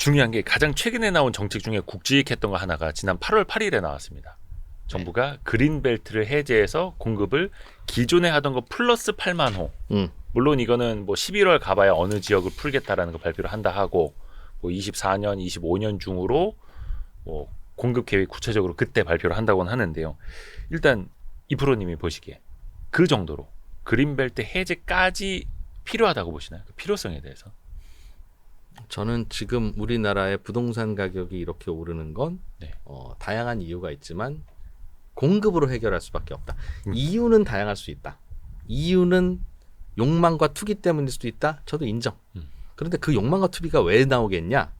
중요한 게 가장 최근에 나온 정책 중에 굵직했던 거 하나가 지난 8월 8일에 나왔습니다. 정부가 그린벨트를 해제해서 공급을 기존에 하던 거 플러스 8만 호. 물론 이거는 뭐 11월 가봐야 어느 지역을 풀겠다라는 거 발표를 한다 하고 뭐 24년, 25년 중으로 뭐 공급 계획 구체적으로 그때 발표를 한다고는 하는데요. 일단 이프로님이 보시기에 그 정도로 그린벨트 해제까지 필요하다고 보시나요? 그 필요성에 대해서. 저는 지금 우리나라의 부동산 가격이 이렇게 오르는 건 네. 다양한 이유가 있지만 공급으로 해결할 수밖에 없다. 이유는 다양할 수 있다. 이유는 욕망과 투기 때문일 수도 있다. 저도 인정. 그런데 그 욕망과 투기가 왜 나오겠냐?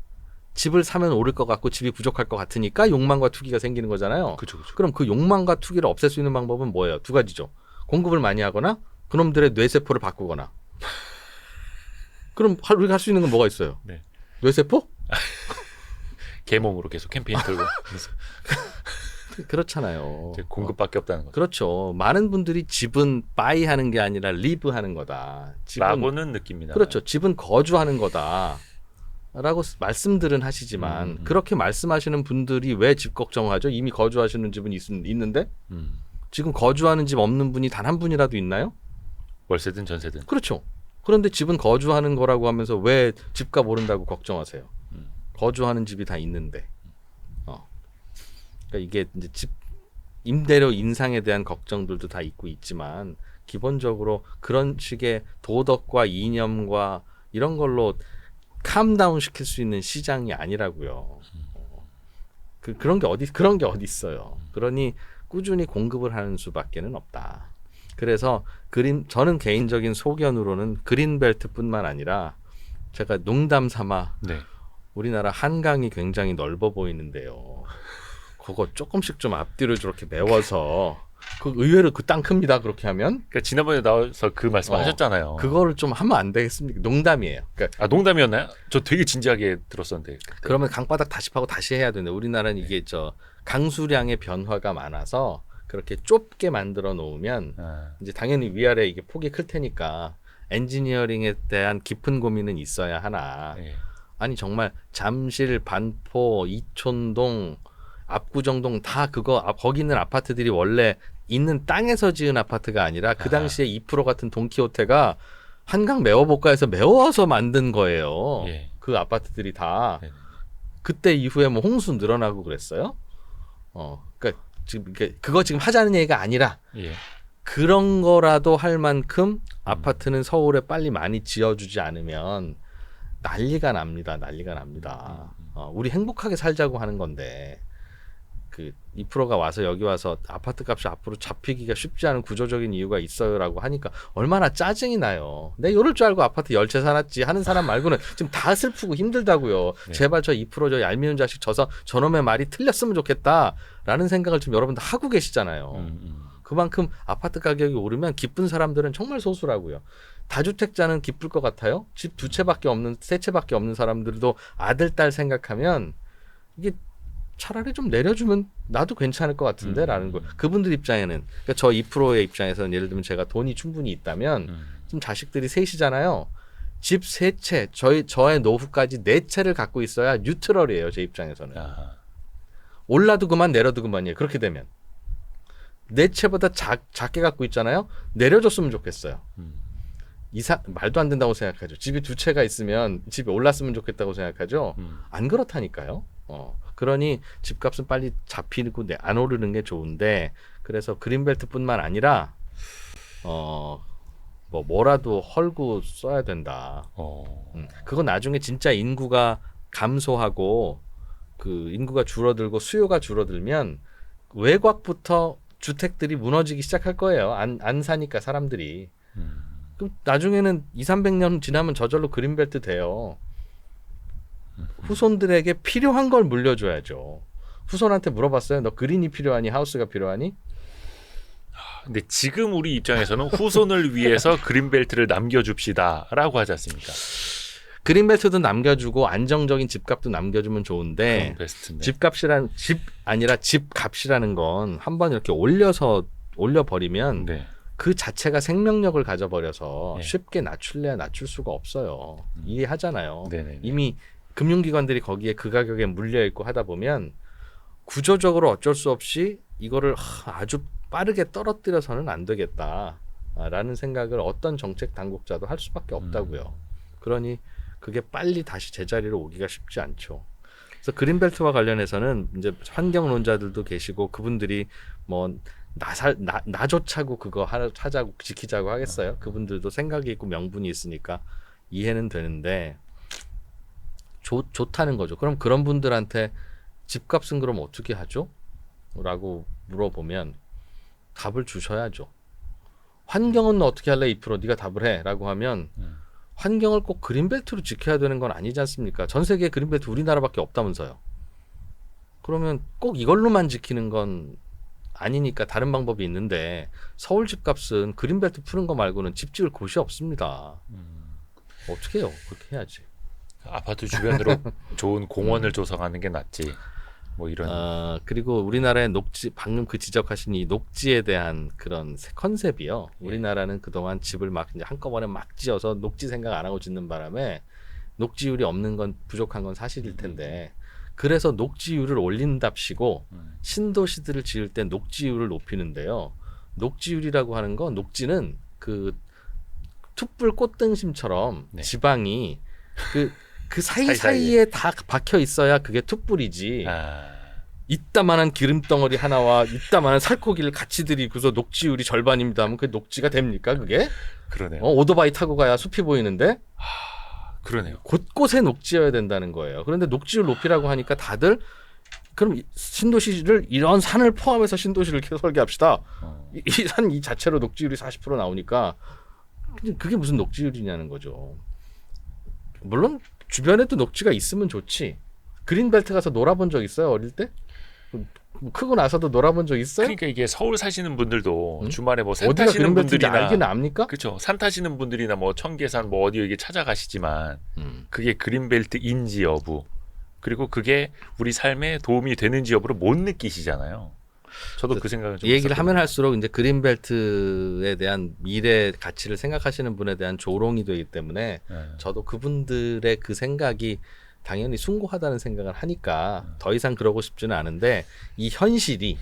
집을 사면 오를 것 같고 집이 부족할 것 같으니까 욕망과 투기가 생기는 거잖아요. 그쵸. 그럼 그 욕망과 투기를 없앨 수 있는 방법은 뭐예요? 두 가지죠. 공급을 많이 하거나 그놈들의 뇌세포를 바꾸거나. 그럼 우리가 할 수 있는 건 뭐가 있어요? 네. 뇌세포? 개몽으로 계속 캠페인 들고 그렇잖아요. 공급밖에 없다는 거죠. 그렇죠. 많은 분들이 집은 바이하는 게 아니라 리브하는 거다. 라고는 느낍니다. 그렇죠. 집은 거주하는 거다. 라고 말씀들은 하시지만 그렇게 말씀하시는 분들이 왜 집 걱정하죠? 이미 거주하시는 집은 있는데 지금 거주하는 집 없는 분이 단 한 분이라도 있나요? 월세든 전세든. 그렇죠. 그런데 집은 거주하는 거라고 하면서 왜 집값 오른다고 걱정하세요? 거주하는 집이 다 있는데. 그러니까 이게 이제 집 임대료 인상에 대한 걱정들도 다 있고 있지만 기본적으로 그런 식의 도덕과 이념과 이런 걸로 캄다운 시킬 수 있는 시장이 아니라고요. 그런 게 어디 있어요. 그러니 꾸준히 공급을 하는 수밖에는 없다. 그래서 저는 개인적인 소견으로는 그린벨트뿐만 아니라 제가 농담 삼아 네. 우리나라 한강이 굉장히 넓어 보이는데요. 그거 조금씩 좀 앞뒤로 저렇게 메워서 그 의외로 그 땅 큽니다. 그렇게 하면. 그러니까 지난번에 나와서 그 말씀 하셨잖아요. 그거를 좀 하면 안 되겠습니까? 농담이에요. 그러니까 농담이었나요? 저 되게 진지하게 들었었는데. 그때. 그러면 강바닥 다시 파고 다시 해야 되는데 우리나라는 이게 강수량의 변화가 많아서 그렇게 좁게 만들어 놓으면 이제 당연히 위아래 이게 폭이 클 테니까 엔지니어링에 대한 깊은 고민은 있어야 하나. 네. 아니 정말 잠실, 반포, 이촌동, 압구정동 다 거기 있는 아파트들이 원래 있는 땅에서 지은 아파트가 아니라 그 당시에 2% 같은 돈키호테가 한강 메워볼까해서 메워서 만든 거예요. 예. 그 아파트들이 다. 네. 그때 이후에 뭐 홍수 늘어나고 그랬어요. 그러니까 지금 그거 지금 하자는 얘기가 아니라 예. 그런 거라도 할 만큼 아파트는 서울에 빨리 많이 지어주지 않으면 난리가 납니다. 우리 행복하게 살자고 하는 건데 그 2%가 와서 여기 와서 아파트 값이 앞으로 잡히기가 쉽지 않은 구조적인 이유가 있어요라고 하니까 얼마나 짜증이 나요. 내 이럴 줄 알고 아파트 10채 살았지 하는 사람 말고는 지금 다 슬프고 힘들다고요. 네. 제발 저 2% 저 얄미운 자식 저놈의 말이 틀렸으면 좋겠다라는 생각을 지금 여러분들 하고 계시잖아요. 그만큼 아파트 가격이 오르면 기쁜 사람들은 정말 소수라고요. 다주택자는 기쁠 것 같아요. 집 2채밖에 없는 3채밖에 없는 사람들도 아들 딸 생각하면 이게 차라리 좀 내려주면 나도 괜찮을 것 같은데 라는 거예요. 그분들 입장에는 그러니까 저 2%의 입장에서는 예를 들면 제가 돈이 충분히 있다면 지금 자식들이 셋이잖아요. 집 3채 저의 노후까지 4채를 갖고 있어야 뉴트럴이에요. 제 입장에서는. 올라도 그만 내려도 그만이에요. 그렇게 되면 4채보다 작게 갖고 있잖아요. 내려줬으면 좋겠어요. 말도 안 된다고 생각하죠. 집이 2채가 있으면 집이 올랐으면 좋겠다고 생각하죠. 안 그렇다니까요. 그러니 집값은 빨리 잡히고 안 오르는 게 좋은데 그래서 그린벨트뿐만 아니라 뭐라도 헐고 써야 된다. 그건 나중에 진짜 인구가 감소하고 그 인구가 줄어들고 수요가 줄어들면 외곽부터 주택들이 무너지기 시작할 거예요. 안 사니까 사람들이. 그럼 나중에는 200~300년 지나면 저절로 그린벨트 돼요. 후손들에게 필요한 걸 물려줘야죠. 후손한테 물어봤어요. 너 그린이 필요하니 하우스가 필요하니? 근데 지금 우리 입장에서는 후손을 위해서 그린벨트를 남겨줍시다라고 하지 않습니까? 그린벨트도 남겨주고 안정적인 집값도 남겨주면 좋은데 집 아니라 집값이라는 건 한번 이렇게 올려버리면 네. 그 자체가 생명력을 가져버려서 네. 쉽게 낮출 수가 없어요. 이해하잖아요. 네네네. 이미 금융기관들이 거기에 그 가격에 물려 있고 하다 보면 구조적으로 어쩔 수 없이 이거를 아주 빠르게 떨어뜨려서는 안 되겠다라는 생각을 어떤 정책 당국자도 할 수밖에 없다고요. 그러니 그게 빨리 다시 제자리로 오기가 쉽지 않죠. 그래서 그린벨트와 관련해서는 이제 환경론자들도 계시고 그분들이 뭐 나조차고 그거 하자고 지키자고 하겠어요. 그분들도 생각이 있고 명분이 있으니까 이해는 되는데 좋다는 거죠. 그럼 그런 분들한테 집값은 그럼 어떻게 하죠? 라고 물어보면 답을 주셔야죠. 환경은 어떻게 할래 2% 네가 답을 해 라고 하면 환경을 꼭 그린벨트로 지켜야 되는 건 아니지 않습니까? 전 세계에 그린벨트 우리나라밖에 없다면서요. 그러면 꼭 이걸로만 지키는 건 아니니까 다른 방법이 있는데 서울 집값은 그린벨트 푸는 거 말고는 집 지을 곳이 없습니다. 어떻게 해요? 그렇게 해야지. 아파트 주변으로 좋은 공원을 조성하는 게 낫지. 뭐 이런. 그리고 우리나라의 녹지 방금 그 지적하신 이 녹지에 대한 그런 컨셉이요. 우리나라는 그동안 집을 막 이제 한꺼번에 막 지어서 녹지 생각 안 하고 짓는 바람에 녹지율이 없는 건 부족한 건 사실일 텐데 그래서 녹지율을 올린답시고 신도시들을 지을 때 녹지율을 높이는데요. 녹지율이라고 하는 건 녹지는 그 툭불 꽃등심처럼 네. 지방이 그 사이사이에 다 박혀 있어야 그게 툭불이지. 이따만한 기름덩어리 하나와 이따만한 살코기를 같이 들이고서 녹지율이 절반입니다 하면 그게 녹지가 됩니까 그게? 그러네요. 오토바이 타고 가야 숲이 보이는데 그러네요. 곳곳에 녹지여야 된다는 거예요. 그런데 녹지율 높이라고 하니까 다들 그럼 신도시를 이런 산을 포함해서 신도시를 설계합시다. 이 산 이 자체로 녹지율이 40% 나오니까 그게 무슨 녹지율이냐는 거죠. 물론 주변에도 녹지가 있으면 좋지. 그린벨트 가서 놀아본 적 있어요? 어릴 때? 크고 나서도 놀아본 적 있어요? 그러니까 이게 서울 사시는 분들도 주말에 뭐 산 어디가 타시는 그린벨트인지 분들이나 알기는 압니까? 그렇죠. 산 타시는 분들이나 뭐 청계산 뭐 어디 여기 찾아가시지만 그게 그린벨트인지 여부 그리고 그게 우리 삶에 도움이 되는지 여부를 못 느끼시잖아요. 저도 그 생각을 좀 이 얘기를 했었거든요. 하면 할수록 이제 그린벨트에 대한 미래 가치를 생각하시는 분에 대한 조롱이 되기 때문에 저도 그분들의 그 생각이 당연히 숭고하다는 생각을 하니까 더 이상 그러고 싶지는 않은데 이 현실이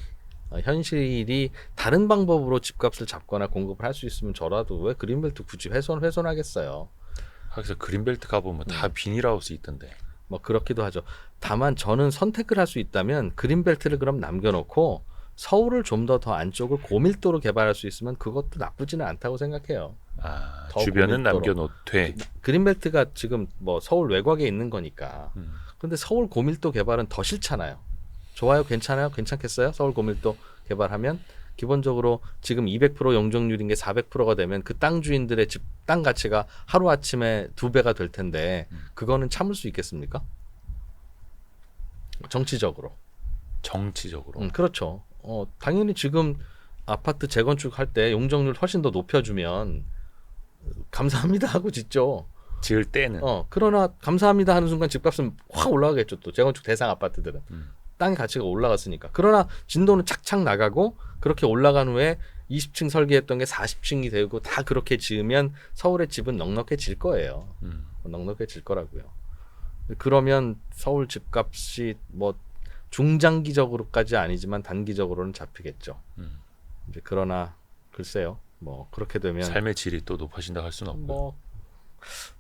다른 방법으로 집값을 잡거나 공급을 할 수 있으면 저라도 왜 그린벨트 굳이 훼손하겠어요. 그래서 그린벨트 가보면 다 비닐하우스 있던데. 뭐 그렇기도 하죠. 다만 저는 선택을 할 수 있다면 그린벨트를 그럼 남겨놓고 서울을 좀 더 안쪽을 고밀도로 개발할 수 있으면 그것도 나쁘지는 않다고 생각해요. 주변은 고밀도로. 남겨놓되 그린벨트가 지금 뭐 서울 외곽에 있는 거니까. 근데 서울 고밀도 개발은 더 싫잖아요. 좋아요, 괜찮아요, 괜찮겠어요? 서울 고밀도 개발하면 기본적으로 지금 200% 용적률인 게 400%가 되면 그 땅 주인들의 집 땅 가치가 하루 아침에 2배가 될 텐데 그거는 참을 수 있겠습니까? 정치적으로. 그렇죠. 당연히 지금 아파트 재건축 할 때 용적률 훨씬 더 높여주면 감사합니다 하고 짓죠. 지을 때는. 그러나 감사합니다 하는 순간 집값은 확 올라가겠죠. 또 재건축 대상 아파트들은 땅의 가치가 올라갔으니까. 그러나 진도는 착착 나가고 그렇게 올라간 후에 20층 설계했던 게 40층이 되고 다 그렇게 지으면 서울의 집은 넉넉해질 거예요. 넉넉해질 거라고요. 그러면 서울 집값이 뭐 중장기적으로까지 아니지만 단기적으로는 잡히겠죠. 이제 그러나 글쎄요. 뭐 그렇게 되면 삶의 질이 또 높아진다고 할 수는 없고. 뭐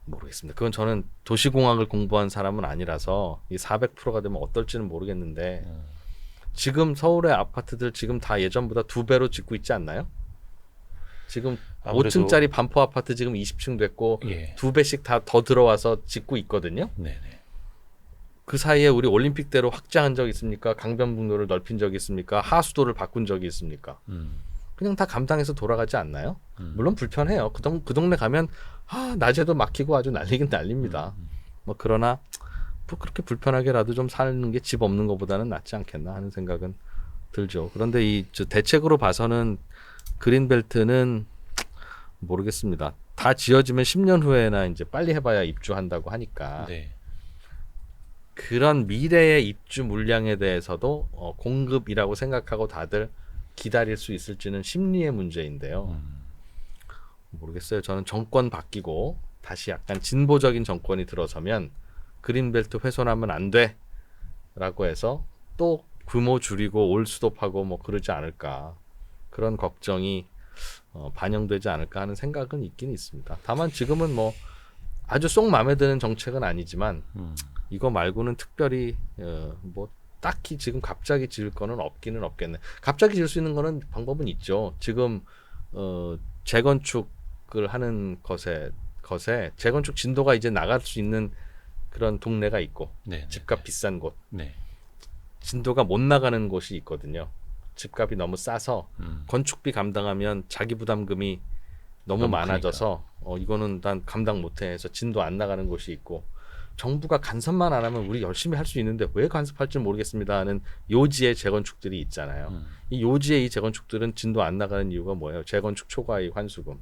모르겠습니다. 그건 저는 도시공학을 공부한 사람은 아니라서 이 400%가 되면 어떨지는 모르겠는데 지금 서울의 아파트들 지금 다 예전보다 2배로 짓고 있지 않나요? 지금 아무래도 5층짜리 반포 아파트 지금 20층 됐고 2배씩 다 더 들어와서 짓고 있거든요. 네네. 그 사이에 우리 올림픽대로 확장한 적 있습니까? 강변북로를 넓힌 적이 있습니까? 하수도를 바꾼 적이 있습니까? 그냥 다 감당해서 돌아가지 않나요? 물론 불편해요. 그 동네 가면 낮에도 막히고 아주 난리긴 난립니다. 뭐 그러나 뭐 그렇게 불편하게라도 좀 사는 게 집 없는 것보다는 낫지 않겠나 하는 생각은 들죠. 그런데 이 대책으로 봐서는 그린벨트는 모르겠습니다. 다 지어지면 10년 후에나 이제 빨리 해봐야 입주한다고 하니까 네. 그런 미래의 입주 물량에 대해서도 공급이라고 생각하고 다들 기다릴 수 있을지는 심리의 문제인데요. 모르겠어요. 저는 정권 바뀌고 다시 약간 진보적인 정권이 들어서면 그린벨트 훼손하면 안 돼라고 해서 또 규모 줄이고 올스톱하고 뭐 그러지 않을까 그런 걱정이 반영되지 않을까 하는 생각은 있긴 있습니다. 다만 지금은 뭐 아주 쏙 마음에 드는 정책은 아니지만 이거 말고는 특별히 뭐 딱히 지금 갑자기 지을 거는 없기는 없겠네. 갑자기 지을 수 있는 거는 방법은 있죠. 지금 재건축을 하는 것에 재건축 진도가 이제 나갈 수 있는 그런 동네가 있고 네, 집값 네. 비싼 곳 네. 진도가 못 나가는 곳이 있거든요. 집값이 너무 싸서 건축비 감당하면 자기 부담금이 너무 많아져서 이거는 난 감당 못해 해서 진도 안 나가는 곳이 있고 정부가 간섭만 안 하면 우리 열심히 할 수 있는데 왜 간섭할지 모르겠습니다 하는 요지의 재건축들이 있잖아요. 이 요지의 이 재건축들은 진도 안 나가는 이유가 뭐예요? 재건축 초과이익 환수금,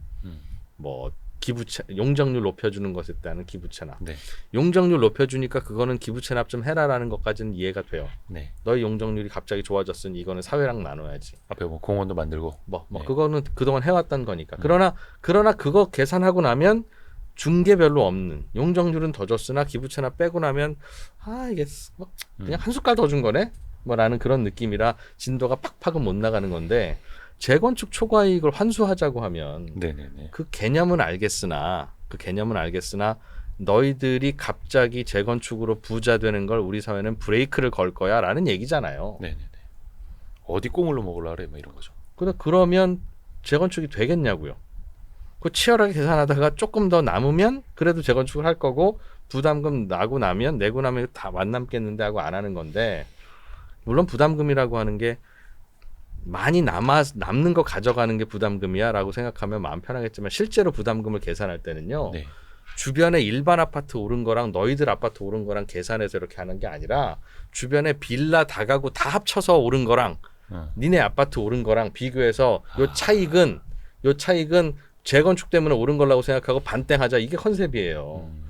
뭐 기부채 용적률 높여주는 것에 따른 기부채납. 네. 용적률 높여주니까 그거는 기부채납 좀 해라라는 것까지는 이해가 돼요. 네. 너희 용적률이 갑자기 좋아졌으니 이거는 사회랑 나눠야지. 앞에 뭐 공원도 만들고. 네. 그거는 그동안 해왔던 거니까. 그러나 그거 계산하고 나면 준 게 별로 없는 용적률은 더 줬으나 기부채납 빼고 나면 이게 뭐 그냥 한 숟갈 더 준 거네. 뭐라는 그런 느낌이라 진도가 팍팍은 못 나가는 건데. 재건축 초과이익을 환수하자고 하면 네네네. 그 개념은 알겠으나 너희들이 갑자기 재건축으로 부자 되는 걸 우리 사회는 브레이크를 걸 거야라는 얘기잖아요. 네네네. 어디 꼬물러 먹으려 그래, 뭐 이런 거죠. 그러면 재건축이 되겠냐고요. 그 치열하게 계산하다가 조금 더 남으면 그래도 재건축을 할 거고 부담금 내고 나면 다 안 남겠는데 하고 안 하는 건데 물론 부담금이라고 하는 게 많이 남는 거 가져가는 게 부담금이야라고 생각하면 마음 편하겠지만 실제로 부담금을 계산할 때는요. 네. 주변에 일반 아파트 오른 거랑 너희들 아파트 오른 거랑 계산해서 이렇게 하는 게 아니라 주변에 빌라 다가구 다 합쳐서 오른 거랑 니네 아파트 오른 거랑 비교해서 요 차익은 재건축 때문에 오른 거라고 생각하고 반땡하자 이게 컨셉이에요.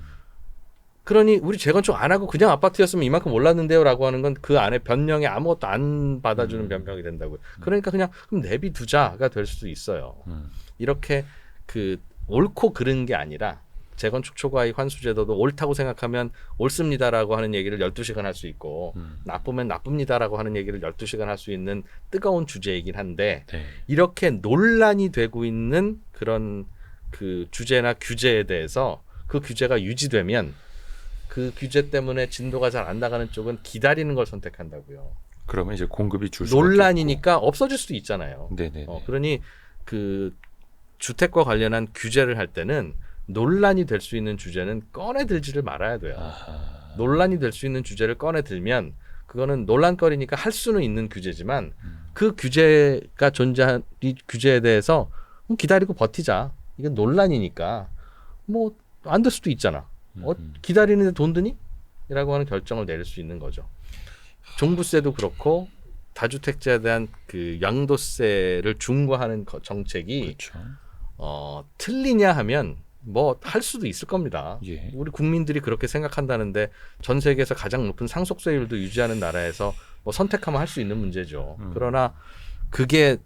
그러니 우리 재건축 안 하고 그냥 아파트였으면 이만큼 올랐는데요라고 하는 건 그 안에 변명에 아무것도 안 받아주는 변명이 된다고요. 그러니까 그냥 그럼 내비두자가 될 수도 있어요. 이렇게 그 옳고 그른 게 아니라 재건축 초과이익 환수제도도 옳다고 생각하면 옳습니다라고 하는 얘기를 12시간 할 수 있고 나쁘면 나쁩니다라고 하는 얘기를 12시간 할 수 있는 뜨거운 주제이긴 한데 네. 이렇게 논란이 되고 있는 그런 그 주제나 규제에 대해서 그 규제가 유지되면 그 규제 때문에 진도가 잘 안 나가는 쪽은 기다리는 걸 선택한다고요. 그러면 이제 공급이 줄 수밖에 논란이니까 없어질 수도 있잖아요. 네네. 그러니 그 주택과 관련한 규제를 할 때는 논란이 될 수 있는 주제는 꺼내들지를 말아야 돼요. 아하. 논란이 될 수 있는 주제를 꺼내들면 그거는 논란거리니까 할 수는 있는 규제지만 그 규제가 존재한 이 규제에 대해서 기다리고 버티자. 이건 논란이니까 뭐 안 될 수도 있잖아. 기다리는데 돈 드니? 라고 하는 결정을 내릴 수 있는 거죠. 종부세도 그렇고 다주택자에 대한 그 양도세를 중과하는 정책이 그렇죠. 틀리냐 하면 뭐 할 수도 있을 겁니다. 예. 우리 국민들이 그렇게 생각한다는데 전 세계에서 가장 높은 상속세율도 유지하는 나라에서 뭐 선택하면 할 수 있는 문제죠. 그러나 그게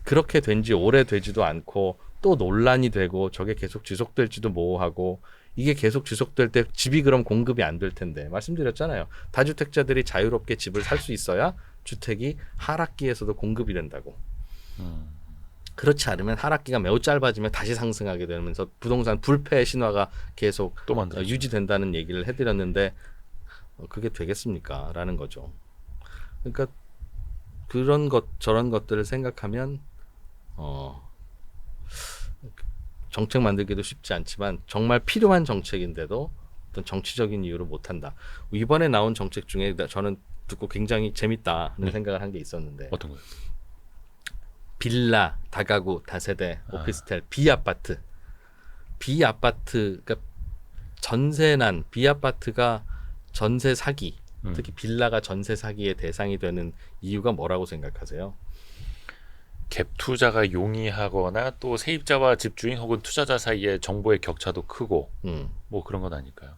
그렇게 된 지 오래되지도 않고 또 논란이 되고 저게 계속 지속될지도 모호하고 이게 계속 지속될 때 집이 그럼 공급이 안 될 텐데 말씀드렸잖아요. 다주택자들이 자유롭게 집을 살 수 있어야 주택이 하락기에서도 공급이 된다고. 그렇지 않으면 하락기가 매우 짧아지면 다시 상승하게 되면서 부동산 불패 신화가 계속 또 유지된다는 얘기를 해드렸는데 그게 되겠습니까? 라는 거죠. 그러니까 그런 것 저런 것들을 생각하면 정책 만들기도 쉽지 않지만 정말 필요한 정책인데도 어떤 정치적인 이유로 못한다. 이번에 나온 정책 중에 저는 듣고 굉장히 재밌다는 생각을 한 게 있었는데 어떤 거요? 빌라, 다가구, 다세대, 오피스텔, 비아파트가 전세난 비아파트가 전세 사기, 특히 빌라가 전세 사기의 대상이 되는 이유가 뭐라고 생각하세요? 갭 투자가 용이하거나 또 세입자와 집주인 혹은 투자자 사이에 정보의 격차도 크고 뭐 그런 건 아닐까요?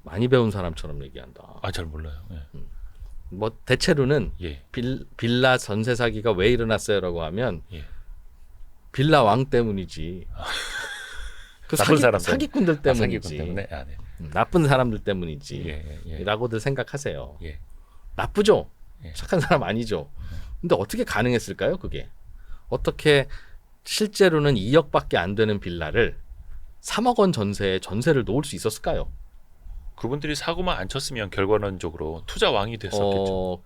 많이 배운 사람처럼 얘기한다. 잘 몰라요. 예. 뭐 대체로는 예. 빌라 전세 사기가 왜 일어났어요라고 하면 예. 빌라 왕 때문이지. 그 나쁜 사람 사기꾼들 때문이지. 사기꾼 때문에. 네. 나쁜 사람들 때문이지. 라고들 생각하세요. 나쁘죠? 착한 사람 아니죠? 근데 어떻게 가능했을까요, 그게? 어떻게 실제로는 2억밖에 안 되는 빌라를 3억 원 전세에 전세를 놓을 수 있었을까요? 그분들이 사고만 안 쳤으면 결과론적으로 투자 왕이 됐었겠죠.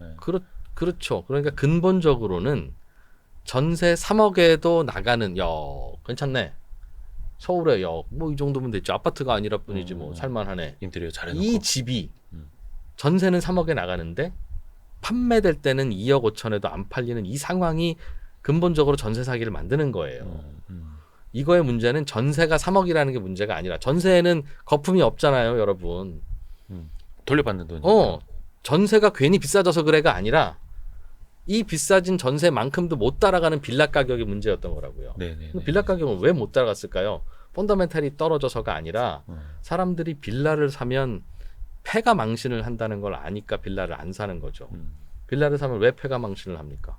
그렇죠. 그러니까 근본적으로는 전세 3억에도 나가는 괜찮네. 서울에 뭐 이 정도면 됐죠. 아파트가 아니라 뿐이지 뭐 살만하네. 인테리어 잘해놓고. 이 집이 전세는 3억에 나가는데 판매될 때는 2억 5천에도 안 팔리는 이 상황이 근본적으로 전세 사기를 만드는 거예요. 이거의 문제는 전세가 3억이라는 게 문제가 아니라 전세에는 거품이 없잖아요, 여러분. 돌려받는 돈이. 전세가 괜히 비싸져서 그래가 아니라 이 비싸진 전세만큼도 못 따라가는 빌라 가격이 문제였던 거라고요. 빌라 가격은 왜 못 따라갔을까요? 펀더멘탈이 떨어져서가 아니라 사람들이 빌라를 사면 폐가 망신을 한다는 걸 아니까 빌라를 안 사는 거죠. 빌라를 사면 왜 폐가 망신을 합니까?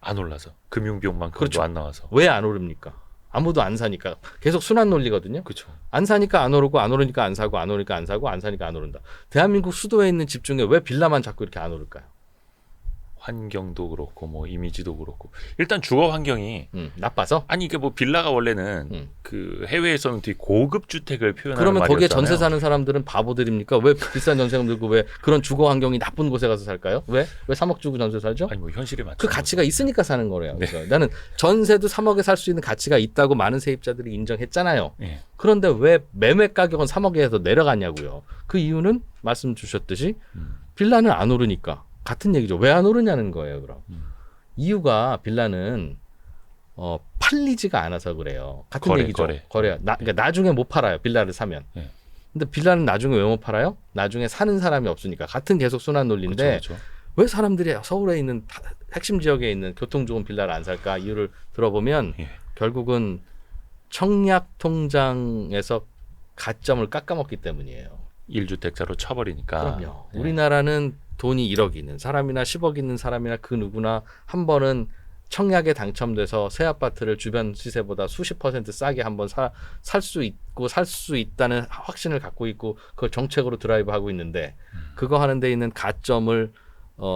안 올라서. 금융비용만큼도 그렇죠. 안 나와서. 왜 안 오릅니까? 아무도 안 사니까. 계속 순환 논리거든요. 그렇죠. 안 사니까 안 오르고 안 오르니까 안 사고 안 오르니까 안 사고 안 사니까 안 오른다. 대한민국 수도에 있는 집 중에 왜 빌라만 자꾸 이렇게 안 오를까요? 환경도 그렇고 뭐 이미지도 그렇고 일단 주거 환경이 나빠서? 아니 이게 뭐 빌라가 원래는 그 해외에서는 되게 고급 주택을 표현하는 그러면 말이었잖아요. 거기에 전세 사는 사람들은 바보들입니까? 왜 비싼 전세금 들고 왜 그런 주거 환경이 나쁜 곳에 가서 살까요? 왜 3억 주고 전세 살죠? 아니 뭐 현실에 맞죠. 그 가치가 있으니까 사는 거래요. 그래서 나는 전세도 3억에 살 수 있는 가치가 있다고 많은 세입자들이 인정했잖아요. 그런데 왜 매매 가격은 3억에서 내려갔냐고요. 그 이유는 말씀 주셨듯이 빌라는 안 오르니까. 같은 얘기죠. 왜 안 오르냐는 거예요, 그럼. 이유가 빌라는 팔리지가 않아서 그래요. 같은 얘기죠. 거래. 그러니까 나중에 못 팔아요. 빌라를 사면. 근데 빌라는 나중에 왜 못 팔아요? 나중에 사는 사람이 없으니까. 같은 계속 순환 논리인데 그렇죠. 왜 사람들이 서울에 있는 핵심 지역에 있는 교통 좋은 빌라를 안 살까? 이유를 들어보면 결국은 청약 통장에서 가점을 깎아먹기 때문이에요. 1주택자로 쳐버리니까. 그럼요. 우리나라는 돈이 1억 있는 사람이나 10억 있는 사람이나 그 누구나 한 번은 청약에 당첨돼서 새 아파트를 주변 시세보다 수십 % 싸게 한번 살 수 있고 살 수 있다는 확신을 갖고 있고 그걸 정책으로 드라이브하고 있는데 그거 하는 데 있는 가점을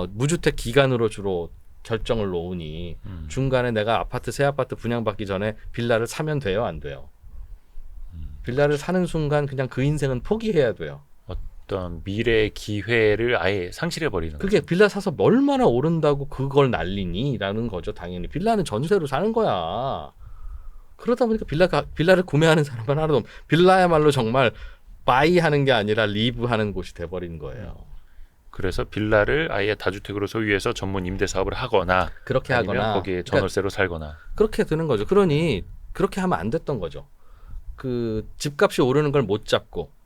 무주택 기간으로 주로 결정을 놓으니 중간에 내가 새 아파트 분양받기 전에 빌라를 사면 돼요, 안 돼요? 빌라를 사는 순간 그냥 그 인생은 포기해야 돼요. 어떤 미래의 기회를 아예 상실해 버리는 그게 거죠. 빌라 사서 얼마나 오른다고 그걸 날리니라는 거죠. 당연히 빌라는 전세로 사는 거야. 그러다 보니까 빌라를 구매하는 사람은 하나도 없고 빌라야말로 정말 바이하는 게 아니라 리브하는 곳이 돼버린 거예요. 그래서 빌라를 아예 다주택으로 소유해서 전문 임대 사업을 하거나 그렇게 하거나 거기에 전월세로 살거나 그렇게 되는 거죠. 그러니 그렇게 하면 안 됐던 거죠. 그 집값이 오르는 걸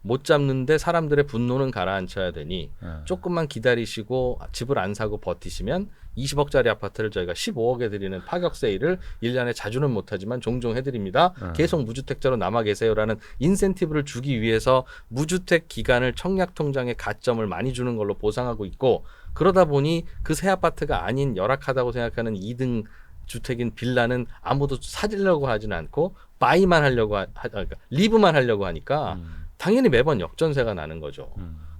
못 잡는데 사람들의 분노는 가라앉혀야 되니 조금만 기다리시고 집을 안 사고 버티시면 20억짜리 아파트를 저희가 15억에 드리는 파격 세일을 1년에 자주는 못하지만 종종 해드립니다. 계속 무주택자로 남아 계세요라는 인센티브를 주기 위해서 무주택 기간을 청약통장에 가점을 많이 주는 걸로 보상하고 있고 그러다 보니 그 새 아파트가 아닌 열악하다고 생각하는 2등 주택인 빌라는 아무도 사려고 하지는 않고 바이만 하려고 그러니까 리브만 하려고 하니까 당연히 매번 역전세가 나는 거죠.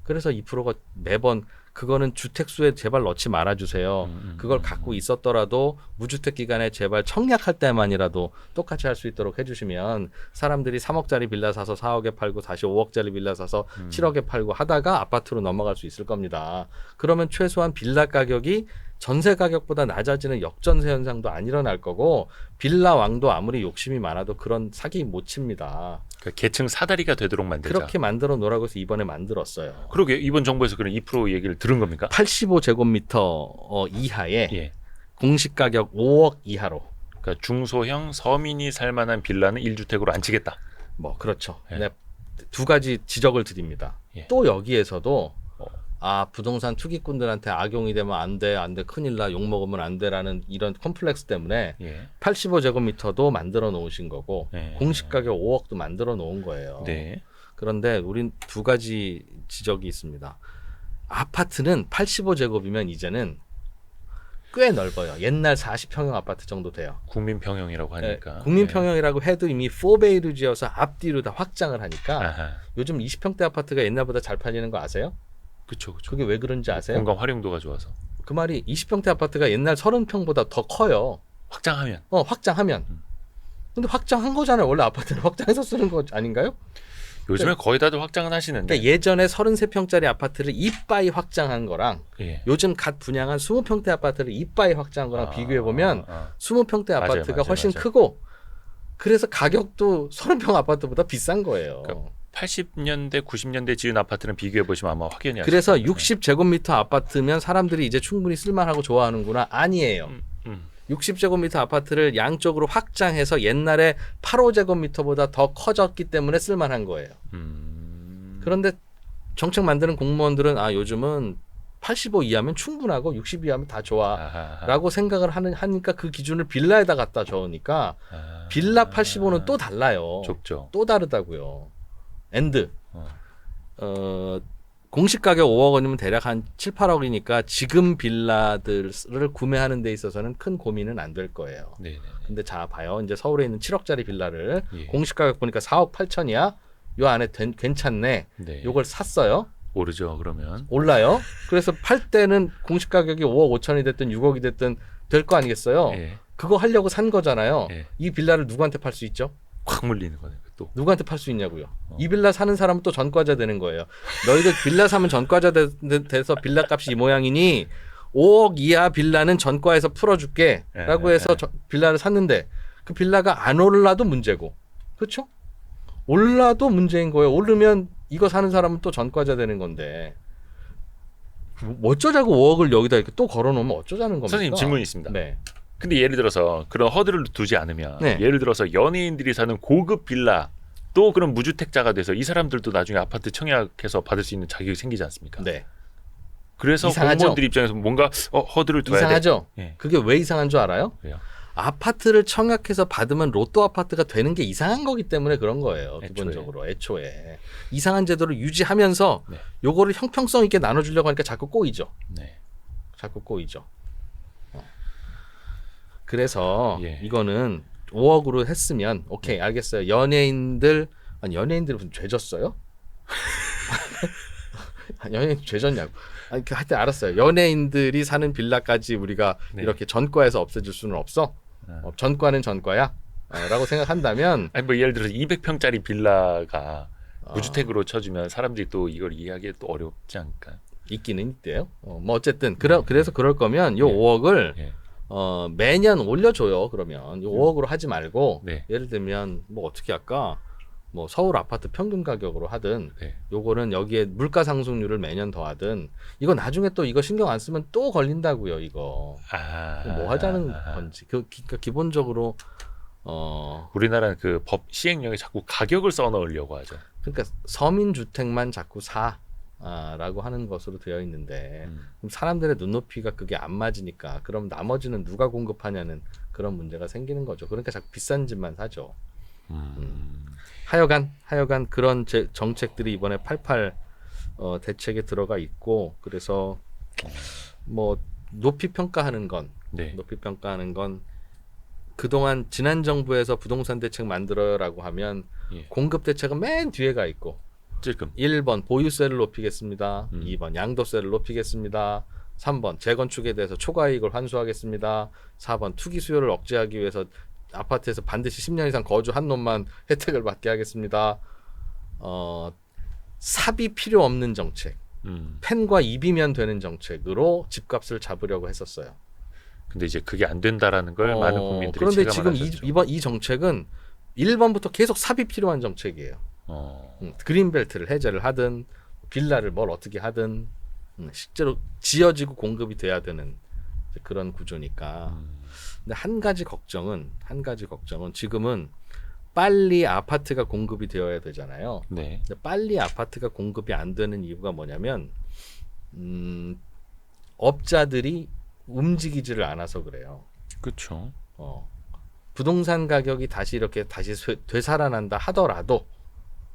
그래서 2%가 매번 그거는 주택수에 제발 넣지 말아주세요. 그걸 갖고 있었더라도 무주택 기간에 제발 청약할 때만이라도 똑같이 할 수 있도록 해주시면 사람들이 3억짜리 빌라 사서 4억에 팔고 다시 5억짜리 빌라 사서 7억에 팔고 하다가 아파트로 넘어갈 수 있을 겁니다. 그러면 최소한 빌라 가격이 전세 가격보다 낮아지는 역전세 현상도 안 일어날 거고 빌라 왕도 아무리 욕심이 많아도 그런 사기 못 칩니다. 그러니까 계층 사다리가 되도록 만들자. 그렇게 만들어 놓으라고 해서 이번에 만들었어요. 그러게 이번 정부에서 그런 2% 얘기를 들은 겁니까? 85제곱미터 이하에 공시 가격 5억 이하로. 그러니까 중소형 서민이 살만한 빌라는 1주택으로 안 치겠다. 뭐 그렇죠. 네. 두 가지 지적을 드립니다. 또 여기에서도 부동산 투기꾼들한테 악용이 되면 안 돼, 큰일 나, 욕먹으면 안 돼라는 이런 컴플렉스 때문에 85제곱미터도 만들어 놓으신 거고 공시가격 5억도 만들어 놓은 거예요. 그런데 우린 두 가지 지적이 있습니다. 아파트는 85제곱이면 이제는 꽤 넓어요. 옛날 40평형 아파트 정도 돼요. 국민평형이라고 하니까. 국민평형이라고 해도 이미 4베이를 지어서 앞뒤로 다 확장을 하니까 아하. 요즘 20평대 아파트가 옛날보다 잘 팔리는 거 아세요? 그쵸. 그게 왜 그런지 아세요? 공간 활용도가 좋아서. 그 말이 20평대 아파트가 옛날 30평보다 더 커요. 확장하면. 확장하면. 근데 확장한 거잖아요. 원래 아파트는 확장해서 쓰는 거 아닌가요? 요즘에 거의 다들 확장은 하시는데. 그러니까 예전에 33평짜리 아파트를 이빠이 확장한 거랑 예. 요즘 갓 분양한 20평대 아파트를 이빠이 확장한 거랑 비교해 보면 20평대 아파트가 훨씬 크고 그래서 가격도 30평 아파트보다 비싼 거예요. 그러니까 80년대, 90년대 지은 아파트는 비교해 보시면 아마 확연히 그래서 60제곱미터 아파트면 사람들이 이제 충분히 쓸만하고 좋아하는구나. 아니에요. 60제곱미터 아파트를 양쪽으로 확장해서 옛날에 85제곱미터보다 더 커졌기 때문에 쓸만한 거예요. 그런데 정책 만드는 공무원들은 요즘은 85 이하면 충분하고 60 이하면 다 좋아라고 생각을 하니까 그 기준을 빌라에다 갖다 적으니까 빌라 85는 또 달라요. 좁죠. 또 다르다고요. 엔드. 공시 가격 5억 원이면 대략 한 7, 8억이니까 지금 빌라들을 구매하는 데 있어서는 큰 고민은 안 될 거예요. 네네. 근데 자 봐요. 이제 서울에 있는 7억짜리 빌라를 예. 공시 가격 보니까 4억 8천이야. 요 안에 괜찮네. 네. 요걸 샀어요. 오르죠. 그러면. 올라요. 그래서 팔 때는 공시 가격이 5억 5천이 됐든 6억이 됐든 될 거 아니겠어요. 예. 그거 하려고 산 거잖아요. 예. 이 빌라를 누구한테 팔 수 있죠? 확 물리는 거네. 또. 누구한테 팔 수 있냐고요. 이 빌라 사는 사람은 또 전과자 되는 거예요. 너희들 빌라 사면 전과자 돼서 빌라 값이 이 모양이니 5억 이하 빌라는 전과해서 풀어줄게 라고 해서 빌라를 샀는데 그 빌라가 안 올라도 문제고 그렇죠? 올라도 문제인 거예요. 오르면 이거 사는 사람은 또 전과자 되는 건데 뭐 어쩌자고 5억을 여기다 이렇게 또 걸어놓으면 어쩌자는 겁니까? 선생님 질문이 있습니다. 네. 근데 예를 들어서 그런 허들을 두지 않으면 네. 예를 들어서 연예인들이 사는 고급 빌라 또 그런 무주택자가 돼서 이 사람들도 나중에 아파트 청약해서 받을 수 있는 자격이 생기지 않습니까? 네. 그래서 이상하죠? 공무원들 입장에서 뭔가 허들을 둬야 이상하죠? 돼. 예. 그게 왜 이상한 줄 알아요? 왜요? 아파트를 청약해서 받으면 로또 아파트가 되는 게 이상한 거기 때문에 그런 거예요. 애초에. 기본적으로 애초에 이상한 제도를 유지하면서 네. 요거를 형평성 있게 나눠주려고 하니까 자꾸 꼬이죠. 네. 자꾸 꼬이죠. 그래서 예. 이거는 5억으로 했으면 오케이 알겠어요. 연예인들이 무슨 죄졌어요? 연예인 죄졌냐고. 하여튼 알았어요. 연예인들이 사는 빌라까지 우리가 네. 이렇게 전과해서 없애줄 수는 없어. 전과는 전과야. 라고 생각한다면 아니 뭐 예를 들어서 200평짜리 빌라가 무주택으로 쳐주면 사람들이 또 이걸 이해하기 또 어렵지 않을까? 있기는 있대요. 뭐 어쨌든 그래서 그럴 거면 요 5억을 예. 매년 올려줘요. 그러면 요 5억으로 하지 말고 네. 예를 들면 뭐 어떻게 할까? 뭐 서울 아파트 평균 가격으로 하든 네. 요거는 여기에 물가 상승률을 매년 더하든 이거 나중에 또 이거 신경 안 쓰면 또 걸린다고요. 이거 뭐 하자는 건지 그러니까 기본적으로 우리나라는 그 법 시행령에 자꾸 가격을 써넣으려고 하죠. 그러니까 서민 주택만 자꾸 사라고 하는 것으로 되어 있는데 그럼 사람들의 눈높이가 그게 안 맞으니까 그럼 나머지는 누가 공급하냐는 그런 문제가 생기는 거죠. 그러니까 자꾸 비싼 집만 사죠. 하여간 그런 정책들이 이번에 88 대책에 들어가 있고 그래서 뭐 높이 평가하는 건 그동안 지난 정부에서 부동산 대책 만들어라고 하면 예. 공급 대책은 맨 뒤에 가 있고 찔끔 1번 보유세를 높이겠습니다. 2번 양도세를 높이겠습니다. 3번 재건축에 대해서 초과이익을 환수하겠습니다. 4번 투기 수요를 억제하기 위해서 아파트에서 반드시 10년 이상 거주한 놈만 혜택을 받게 하겠습니다. 삽이 필요 없는 정책, 펜과 입이면 되는 정책으로 집값을 잡으려고 했었어요. 근데 이제 그게 안 된다라는 걸 많은 국민들이 그런데 지금 체감하셨죠. 이번 이 정책은 1번부터 계속 삽이 필요한 정책이에요. 그린벨트를 해제를 하든 빌라를 뭘 어떻게 하든 실제로 지어지고 공급이 돼야 되는 그런 구조니까. 근데 한 가지 걱정은 지금은 빨리 아파트가 공급이 되어야 되잖아요. 네. 근데 빨리 아파트가 공급이 안 되는 이유가 뭐냐면 업자들이 움직이지를 않아서 그래요. 그렇죠. 부동산 가격이 다시 되살아난다 하더라도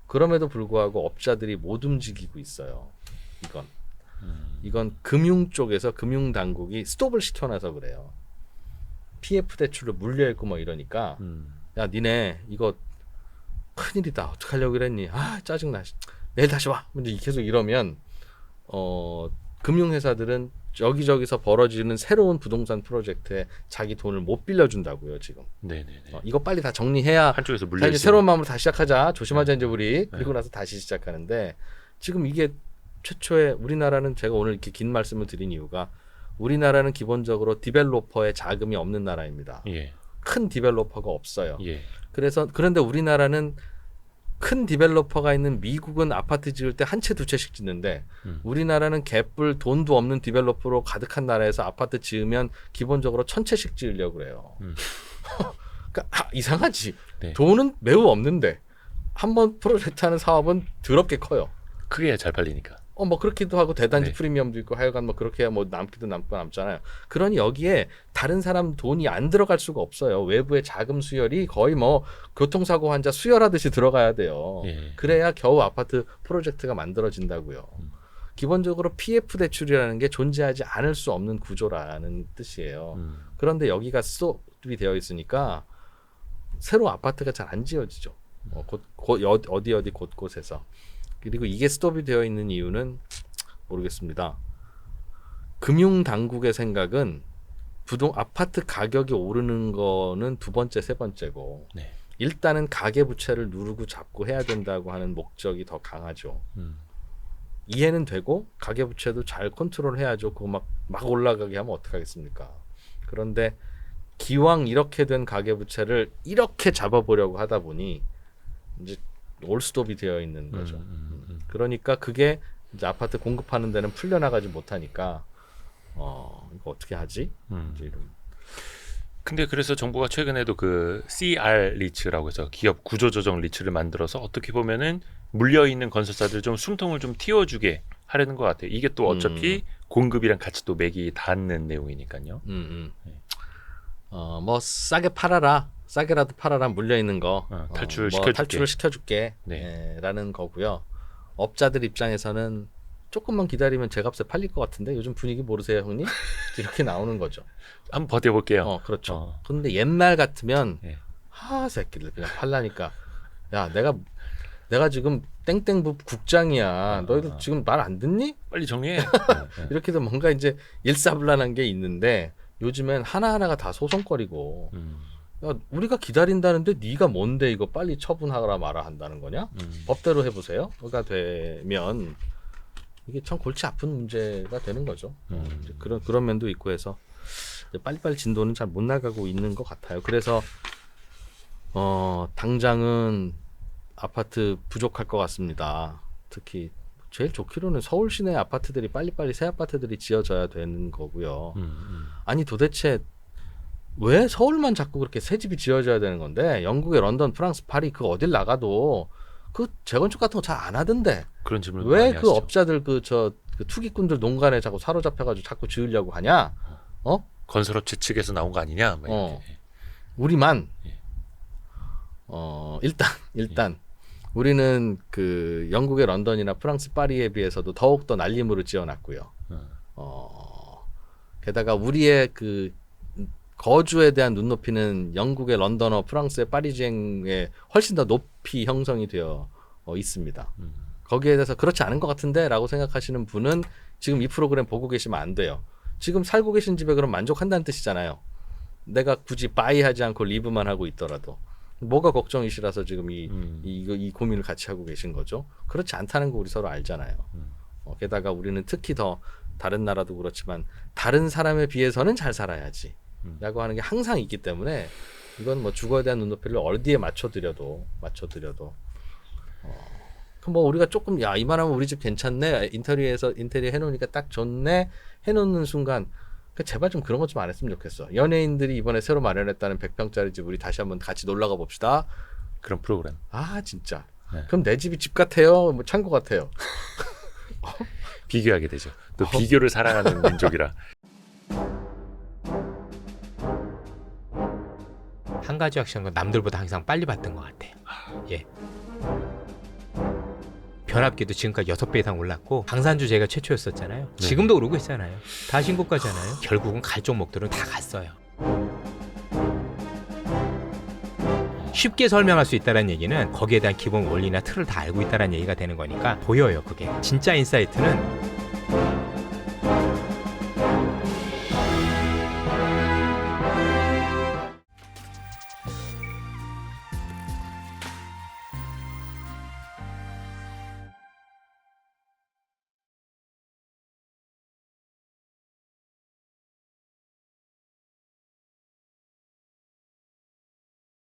그럼에도 불구하고 업자들이 못 움직이고 있어요. 이건 이건 금융 쪽에서 금융 당국이 스톱을 시켜놔서 그래요. PF 대출을 물려있고 뭐 이러니까 야 니네 이거 큰일이다 어떡하려고 그랬니? 아 짜증나 내일 다시 와. 근데 계속 이러면 금융회사들은 여기저기서 벌어지는 새로운 부동산 프로젝트에 자기 돈을 못 빌려준다고요 지금. 네네네. 이거 빨리 다 정리해야 한쪽에서 자, 물려 이제 새로운 마음으로 다시 시작하자. 조심하자 네. 이제 우리. 그리고 나서 다시 시작하는데 지금 이게 최초에 우리나라는 제가 오늘 이렇게 긴 말씀을 드린 이유가 우리나라는 기본적으로 디벨로퍼의 자금이 없는 나라입니다. 예. 큰 디벨로퍼가 없어요. 예. 그런데 우리나라는 큰 디벨로퍼가 있는 미국은 아파트 지을 때 한 채 두 채씩 짓는데 우리나라는 개뿔 돈도 없는 디벨로퍼로 가득한 나라에서 아파트 지으면 기본적으로 1000채씩 지으려고 그래요. 그러니까 이상하지. 네. 돈은 매우 없는데 한번 프로젝트 하는 사업은 더럽게 커요. 그게 잘 팔리니까. 뭐 그렇기도 하고 대단지 네. 프리미엄도 있고 하여간 뭐 그렇게 뭐 남기도 남고 남잖아요. 그러니 여기에 다른 사람 돈이 안 들어갈 수가 없어요. 외부의 자금 수혈이 거의 뭐 교통사고 환자 수혈하듯이 들어가야 돼요. 예. 그래야 겨우 아파트 프로젝트가 만들어진다고요. 기본적으로 PF 대출이라는 게 존재하지 않을 수 없는 구조라는 뜻이에요. 그런데 여기가 스톱이 되어 있으니까 새로 아파트가 잘 안 지어지죠. 어디 곳곳에서. 그리고 이게 스톱이 되어 있는 이유는 모르겠습니다. 금융 당국의 생각은 아파트 가격이 오르는 거는 두 번째, 세 번째고 네. 일단은 가계 부채를 누르고 잡고 해야 된다고 하는 목적이 더 강하죠. 이해는 되고 가계 부채도 잘 컨트롤해야죠. 그거 막 올라가게 하면 어떡하겠습니까? 그런데 기왕 이렇게 된 가계 부채를 이렇게 잡아보려고 하다 보니 이제 올스톱이 되어 있는 거죠. 그러니까 그게 이제 아파트 공급하는 데는 풀려나가지 못하니까 이거 어떻게 하지? 이제 이런. 근데 그래서 정부가 최근에도 그 CR 리츠라고 해서 기업 구조조정 리츠를 만들어서 어떻게 보면은 물려 있는 건설사들 좀 숨통을 좀 틔워주게 하려는 것 같아요. 이게 또 어차피 공급이랑 같이 또 맥이 닿는 내용이니까요. 뭐 싸게 팔아라. 싸게라도 팔아라 물려 있는 거 탈출시켜줄게. 탈출을 시켜줄게 네. 라는 거고요. 업자들 입장에서는 조금만 기다리면 제값에 팔릴 것 같은데 요즘 분위기 모르세요 형님? 이렇게 나오는 거죠. 한번 버텨볼게요. 그렇죠. 근데 옛날 같으면 예. 새끼들 그냥 팔라니까. 야 내가 지금 땡땡부 국장이야. 너희들 지금 말 안 듣니? 빨리 정리해. 이렇게도 뭔가 이제 일사불란한 게 있는데 요즘엔 하나하나가 다 소송거리고 야, 우리가 기다린다는데 네가 뭔데 이거 빨리 처분하라 마라 한다는 거냐? 법대로 해보세요. 그가 되면 이게 참 골치 아픈 문제가 되는 거죠. 이제 그런 면도 있고 해서 이제 빨리빨리 진도는 잘 못 나가고 있는 것 같아요. 그래서 당장은 아파트 부족할 것 같습니다. 특히 제일 좋기로는 서울 시내 아파트들이 빨리빨리 새 아파트들이 지어져야 되는 거고요. 아니 도대체 왜 서울만 자꾸 그렇게 새 집이 지어져야 되는 건데 영국의 런던, 프랑스, 파리 그 어딜 나가도 그 재건축 같은 거 잘 안 하던데 그런 질문을 왜 많이 그 하시죠. 업자들 그 투기꾼들 농간에 자꾸 사로잡혀가지고 자꾸 지으려고 하냐? 건설업체 측에서 나온 거 아니냐? 막 이렇게. 우리만 예. 일단 우리는 그 영국의 런던이나 프랑스 파리에 비해서도 더욱 더 날림으로 지어놨고요. 게다가 우리의 그 거주에 대한 눈높이는 영국의 런던어, 프랑스의 파리쟁에 훨씬 더 높이 형성이 되어 있습니다. 거기에 대해서 그렇지 않은 것 같은데라고 생각하시는 분은 지금 이 프로그램 보고 계시면 안 돼요. 지금 살고 계신 집에 그럼 만족한다는 뜻이잖아요. 내가 굳이 바이하지 않고 리브만 하고 있더라도 뭐가 걱정이시라서 지금 이 고민을 같이 하고 계신 거죠. 그렇지 않다는 거 우리 서로 알잖아요. 게다가 우리는 특히 더 다른 나라도 그렇지만 다른 사람에 비해서는 잘 살아야지 라고 하는 게 항상 있기 때문에 이건 뭐 주거에 대한 눈높이를 어디에 맞춰드려도 뭐 우리가 조금 야 이만하면 우리 집 괜찮네 인테리어 해놓으니까 딱 좋네 해놓는 순간 제발 좀 그런 것 좀 안 했으면 좋겠어. 연예인들이 이번에 새로 마련했다는 100평짜리 집 우리 다시 한번 같이 놀러가 봅시다. 그런 프로그램. 진짜. 네. 그럼 내 집이 집 같아요? 뭐 창고 같아요? 비교하게 되죠. 또 비교를 사랑하는 민족이라. 한 가지 확실한 건 남들보다 항상 빨리 봤던 것 같아요. 예. 변압기도 지금까지 6배 이상 올랐고 방산주 제가 최초였었잖아요. 지금도 오르고 있잖아요. 다 신고가잖아요. 결국은 갈 종목들은 다 갔어요. 쉽게 설명할 수 있다는 얘기는 거기에 대한 기본 원리나 틀을 다 알고 있다는 얘기가 되는 거니까 보여요. 그게 진짜 인사이트는